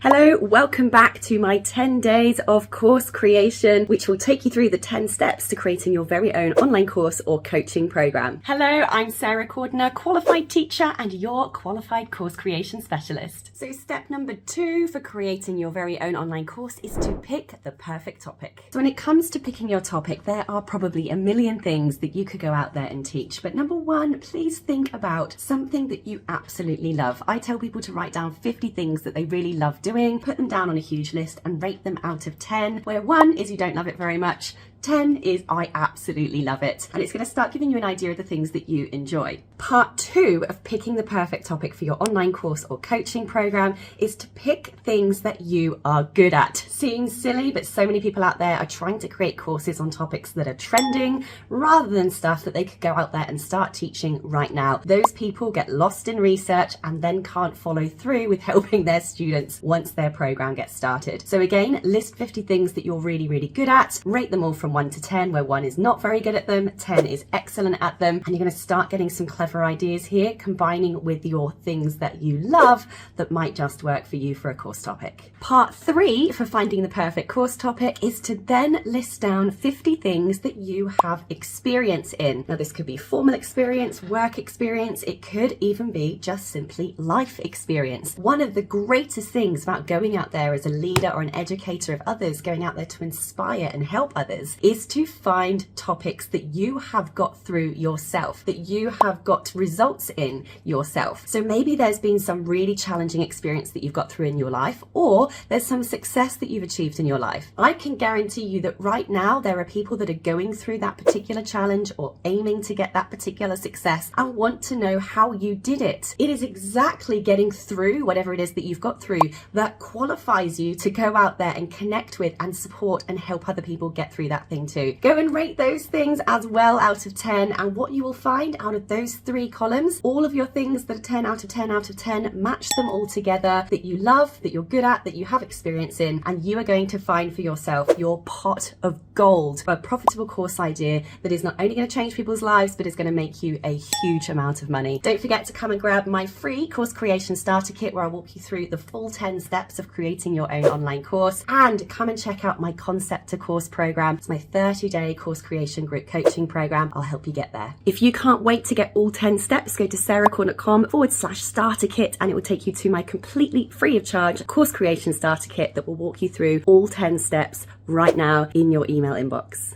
Hello, welcome back to my 10 days of course creation, which will take you through the 10 steps to creating your very own online course or coaching program. Hello, I'm Sarah Cordner, qualified teacher and your qualified course creation specialist. So step number 2 for creating your very own online course is to pick the perfect topic. So when it comes to picking your topic, there are probably a million things that you could go out there and teach. But number 1, please think about something that you absolutely love. I tell people to write down 50 things that they really love doing, put them down on a huge list and rate them out of 10, where 1 is you don't love it very much, 10 is I absolutely love it. And it's going to start giving you an idea of the things that you enjoy. Part 2 of picking the perfect topic for your online course or coaching program is to pick things that you are good at. Seems silly, but so many people out there are trying to create courses on topics that are trending rather than stuff that they could go out there and start teaching right now. Those people get lost in research and then can't follow through with helping their students once their program gets started. So again, list 50 things that you're really, really good at, rate them all from 1 to 10, where 1 is not very good at them, 10 is excellent at them, and you're going to start getting some clever ideas here, combining with your things that you love that might just work for you for a course topic. Part 3 for finding the perfect course topic is to then list down 50 things that you have experience in. Now this could be formal experience, work experience, it could even be just simply life experience. One of the greatest things about going out there as a leader or an educator of others, going out there to inspire and help others, is to find topics that you have got through yourself, that you have got results in yourself. So maybe there's been some really challenging experience that you've got through in your life, or there's some success that you've achieved in your life. I can guarantee you that right now there are people that are going through that particular challenge or aiming to get that particular success and want to know how you did it. It is exactly getting through whatever it is that you've got through that qualifies you to go out there and connect with and support and help other people get through that thing too. Go and rate those things as well out of 10, and what you will find out of those 3 columns, all of your things that are 10 out of 10 out of 10, match them all together, that you love, that you're good at, that you have experience in, and you are going to find for yourself your pot of gold, a profitable course idea that is not only going to change people's lives, but is going to make you a huge amount of money. Don't forget to come and grab my free course creation starter kit, where I'll walk you through the full 10 steps of creating your own online course, and come and check out my Concept to Course program. It's my 30-day course creation group coaching program. I'll help you get there. If you can't wait to get all 10 steps, go to sarahcordner.com/starter kit, and it will take you to my completely free of charge course creation starter kit that will walk you through all 10 steps right now in your email inbox.